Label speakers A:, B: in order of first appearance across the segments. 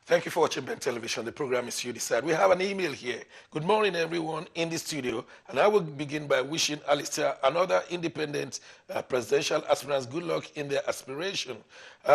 A: Thank you for watching Ben Television. The program is Youdecied. We have an email here. Good morning, everyone in the studio. And I will begin by wishing Alistair and other independent presidential aspirants good luck in their aspiration.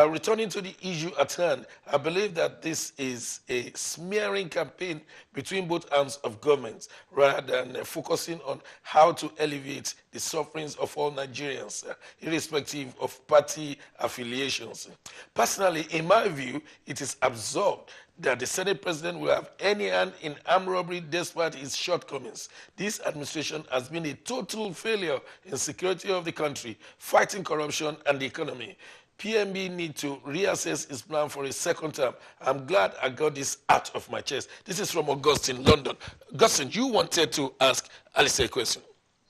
A: Returning to the issue at hand, I believe that this is a smearing campaign between both arms of government rather than focusing on how to alleviate the sufferings of all Nigerians, irrespective of party affiliations. Personally, in my view, it is absurd that the Senate President will have any hand in armed robbery despite his shortcomings. This administration has been a total failure in security of the country, fighting corruption and the economy. PMB need to reassess its plan for a second term. I'm glad I got this out of my chest. This is from Augustine, London. Augustine, you wanted to ask Alice a question.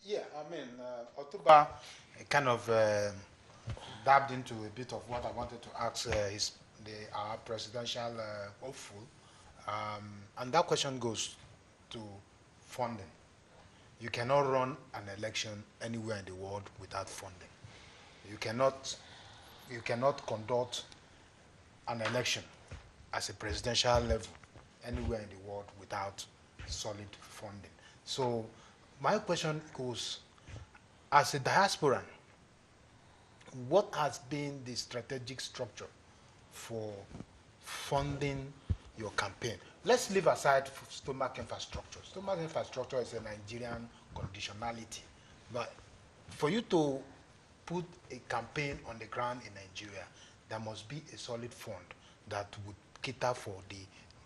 B: Yeah, I mean, Otuba kind of dabbed into a bit of what I wanted to ask our presidential hopeful. And that question goes to funding. You cannot run an election anywhere in the world without funding. You cannot conduct an election as a presidential level anywhere in the world without solid funding. So my question goes, as a diasporan, what has been the strategic structure for funding your campaign? Let's leave aside stomach infrastructure. Stomach infrastructure is a Nigerian conditionality. But for you to put a campaign on the ground in Nigeria, there must be a solid fund that would cater for the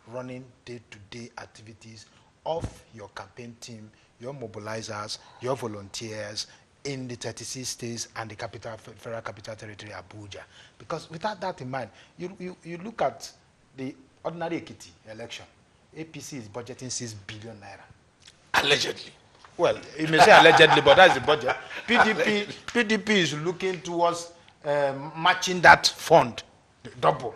B: running day-to-day activities of your campaign team, your mobilizers, your volunteers in the 36 states and the federal capital territory, Abuja. Because without that in mind, you look at the ordinary Ekiti election, APC is budgeting 6 billion naira.
A: Allegedly.
B: Well, you may say allegedly, but that's the budget. PDP is looking towards matching that fund, double.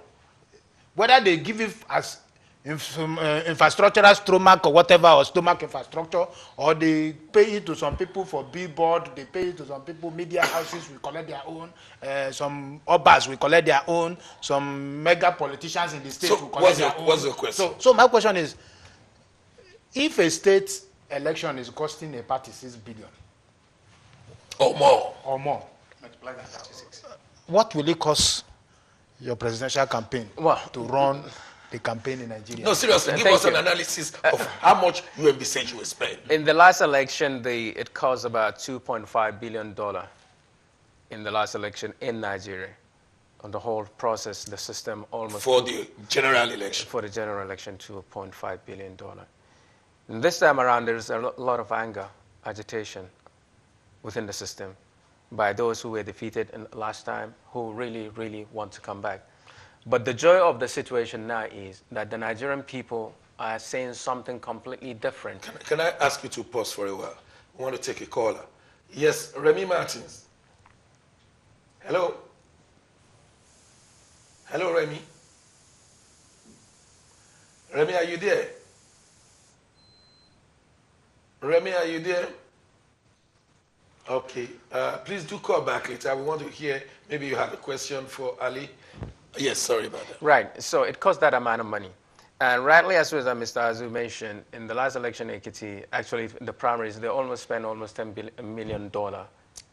B: Whether they give it as infrastructural stomach or whatever, or stomach infrastructure, or they pay it to some people for billboard, they pay it to some people, media houses will collect their own, some obas will collect their own, some mega politicians in the state will collect their own.
A: What's your question?
B: So my question is, if a state election is costing a party 6 billion
A: or more,
B: multiply that 36. What will it cost your presidential campaign to run the campaign in Nigeria?
A: No, seriously, give us an analysis of how much you envisage you will spend.
C: In the last election, it cost about $2.5 billion in the last election in Nigeria. On the whole process, the system almost...
A: For the general election?
C: For the general election, $2.5 billion. And this time around, there's a lot of anger, agitation within the system by those who were defeated in last time, who really, really want to come back. But the joy of the situation now is that the Nigerian people are saying something completely different.
A: Can I ask you to pause for a while? I want to take a caller. Yes, Remy Martins. Hello? Hello, Remy? Remy, are you there? Remy, are you there? Okay. Please do call back later. We want to hear, maybe you have a question for Ali. Yes, sorry about that.
C: Right. So it cost that amount of money. And rightly, as well as Mr. Azu mentioned, in the last election, Ekiti, actually, the primaries, they almost spent almost $10 million.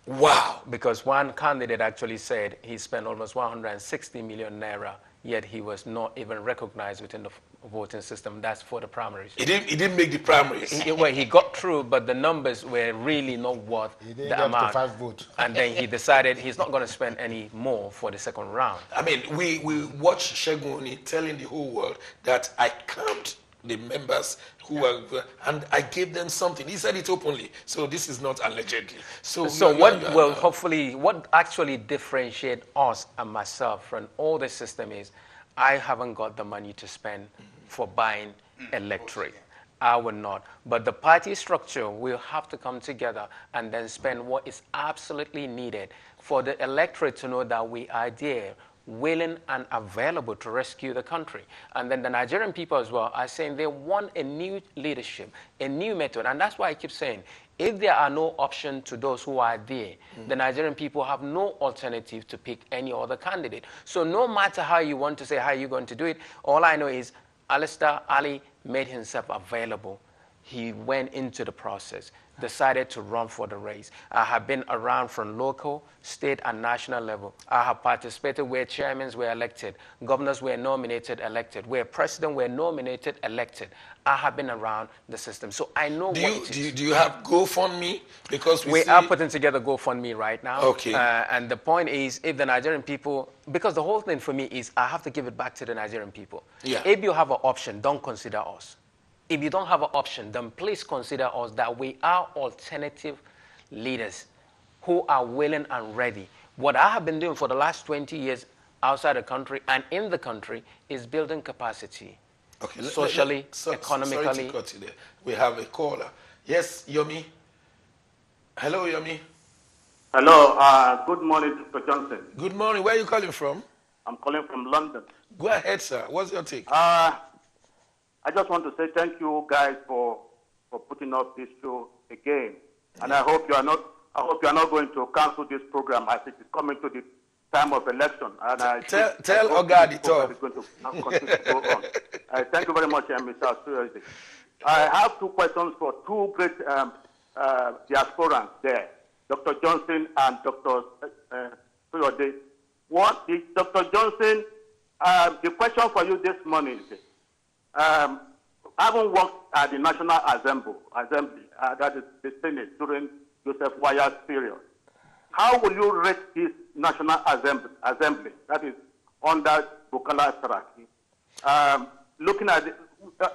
A: Wow.
C: Because one candidate actually said he spent almost 160 million naira, yet he was not even recognized within the voting system. That's for the primaries.
A: He didn't make the primaries.
C: He got through, but the numbers were really not worth the amount.
B: 5 votes.
C: And then he decided he's not going to spend any more for the second round.
A: I mean, we watched Sheguni telling the whole world that I camped the members who were, and I gave them something. He said it openly. So this is not allegedly. So
C: what actually differentiate us and myself from all the system is I haven't got the money to spend for buying electorate. I will not. But the party structure will have to come together and then spend what is absolutely needed for the electorate to know that we are there willing and available to rescue the country. And then the Nigerian people as well are saying they want a new leadership, a new method. And that's why I keep saying, if there are no options to those who are there, the Nigerian people have no alternative to pick any other candidate. So no matter how you want to say how you're going to do it, all I know is Alistair Ali made himself available. He went into the process, decided to run for the race. I have been around from local, state, and national level. I have participated where chairmen were elected, governors were nominated, elected, where presidents were nominated, elected. I have been around the system, so I know what it is.
A: Do you have GoFundMe? Because
C: we are putting together GoFundMe right now.
A: Okay.
C: And the point is, if the Nigerian people, because the whole thing for me is I have to give it back to the Nigerian people.
A: Yeah.
C: If you have an option, don't consider us. If you don't have an option, then please consider us that we are alternative leaders who are willing and ready. What I have been doing for the last 20 years outside the country and in the country is building capacity.
A: Okay,
C: socially, economically.
A: Sorry to cut you there. We have a caller. Yes, Yomi. Hello, Yomi.
D: Hello, good morning, Dr. Johnson.
A: Good morning. Where are you calling from?
D: I'm calling from London.
A: Go ahead, sir. What's your take?
D: I just want to say thank you guys for putting up this show again. And I hope you are not going to cancel this program as it is coming to the time of election. And
A: tell Oga the talk.
D: It's going to continue to go on. Thank you very much, Mr. Suyode. I have two questions for two great diasporans there, Dr. Johnson and Dr. Suyode. Dr. Johnson, the question for you this morning is, having worked at the National Assembly, that is the Senate, during Joseph Waya's period, how will you rate this National Assembly, that is under Bukola Saraki, looking at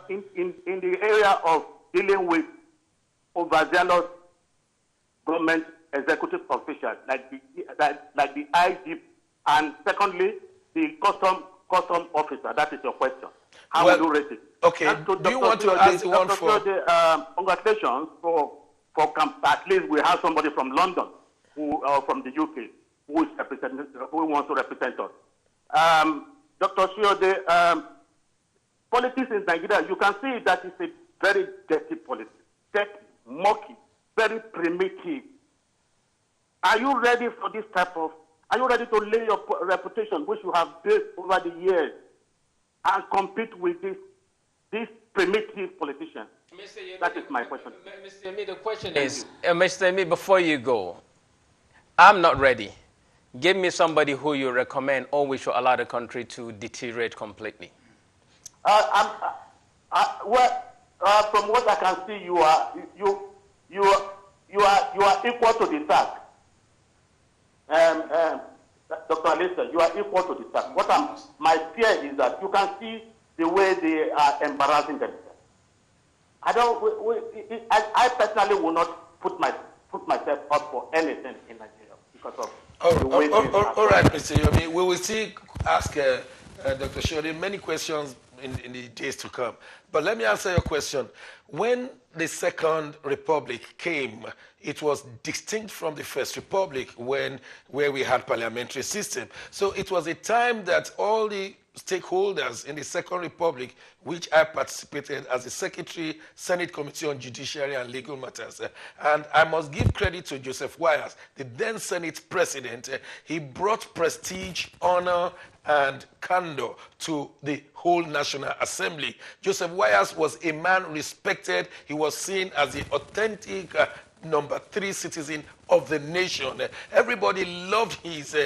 D: in the area of dealing with overzealous government executive officials like the IG, and secondly, the custom officer? That is your question. How will you rate it?
A: Okay. Do you want to ask the one for?
D: Congratulations for at least we have somebody from London who from the UK who wants to represent us. Dr. Suyode, politics in Nigeria, you can see that it's a very dirty politics, dirty, murky, very primitive. Are you ready for this type of? Are you ready to lay your reputation, which you have built over the years, and compete with this primitive politician? That is my question.
C: Mr. Yemi, the question is, Mr. Yemi, before you go, I'm not ready. Give me somebody who you recommend or we should allow the country to deteriorate completely.
D: From what I can see, you are equal to the task. Dr. Alistair, you are equal to the task. My fear is that you can see the way they are embarrassing themselves. I personally will not put myself up for anything in Nigeria because of the way things are.
A: All right, Mr. Yomi. We will still ask Dr. Shodi many questions in the days to come. But let me answer your question. When the Second Republic came, it was distinct from the First Republic where we had parliamentary system. So it was a time that all the stakeholders in the Second Republic, which I participated as the Secretary, Senate Committee on Judiciary and Legal Matters. And I must give credit to Joseph Wires, the then Senate President. He brought prestige, honor, and candor to the whole National Assembly. Joseph Wires was a man respected. He was seen as the authentic number 3 citizen of the nation. Everybody loved his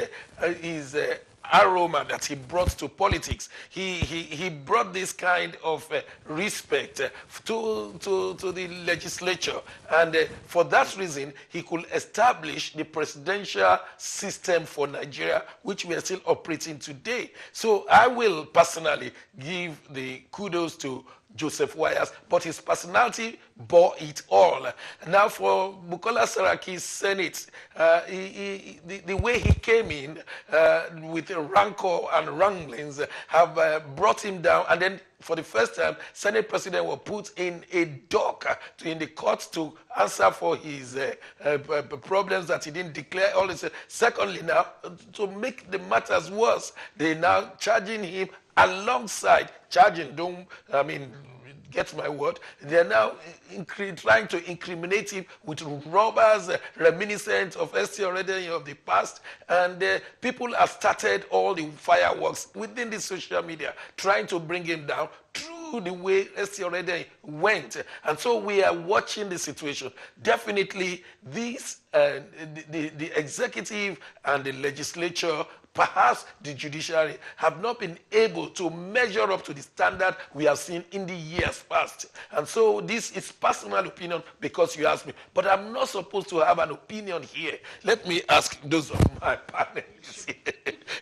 A: aroma that he brought to politics. He brought this kind of respect to the legislature, and for that reason he could establish the presidential system for Nigeria, which we are still operating today. So I will personally give the kudos to Joseph Wires, but his personality bore it all. Now for Bukola Saraki's Senate, the way he came in with rancor and wranglings have brought him down, and then for the first time, Senate President was put in a dock in the court to answer for his problems that he didn't declare. All this. Secondly, now, to make the matters worse, they now charging him alongside, get my word, they're now trying to incriminate him with robbers reminiscent of ST already of the past. And people have started all the fireworks within the social media trying to bring him down through the way ST already went. And so we are watching the situation. Definitely, these the executive and the legislature, perhaps the judiciary, have not been able to measure up to the standard we have seen in the years past. And so this is personal opinion because you asked me. But I'm not supposed to have an opinion here. Let me ask those of my panelists.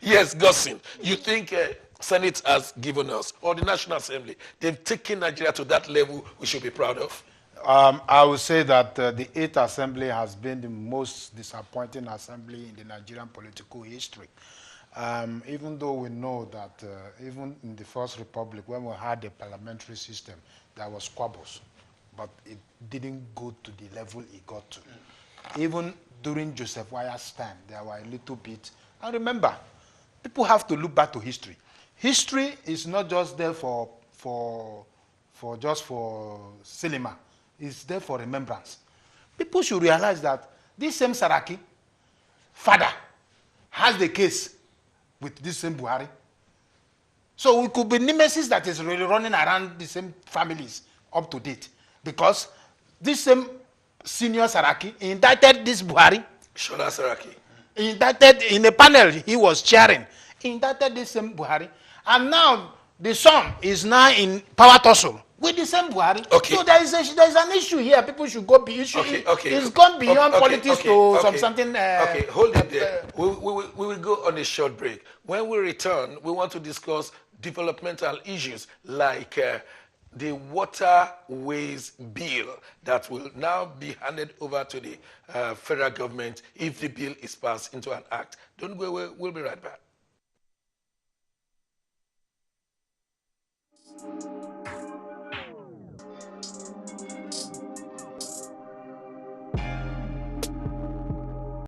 A: Yes, Gossin, you think Senate has given us, or the National Assembly, they've taken Nigeria to that level we should be proud of?
B: I would say that the 8th Assembly has been the most disappointing assembly in the Nigerian political history. Even though we know that even in the First Republic, when we had a parliamentary system, there was squabbles, but it didn't go to the level it got to. Even during Joseph Wyatt's time, there were a little bit. And remember, people have to look back to history. History is not just there for cinema. It's there for remembrance. People should realize that this same Saraki, father, has the case with this same Buhari. So it could be nemesis that is really running around the same families up to date. Because this same senior Saraki indicted this Buhari.
A: Shola Saraki.
B: Indicted in a panel he was chairing. Indicted this same Buhari. And now the son is now in power tussle with the same Buhari.
A: Okay.
B: So there is an issue here. People should go beyond. It's gone beyond politics to something.
A: Okay, hold it there. We will go on a short break. When we return, we want to discuss developmental issues like the waterways bill that will now be handed over to the federal government if the bill is passed into an act. Don't go away. We'll be right back.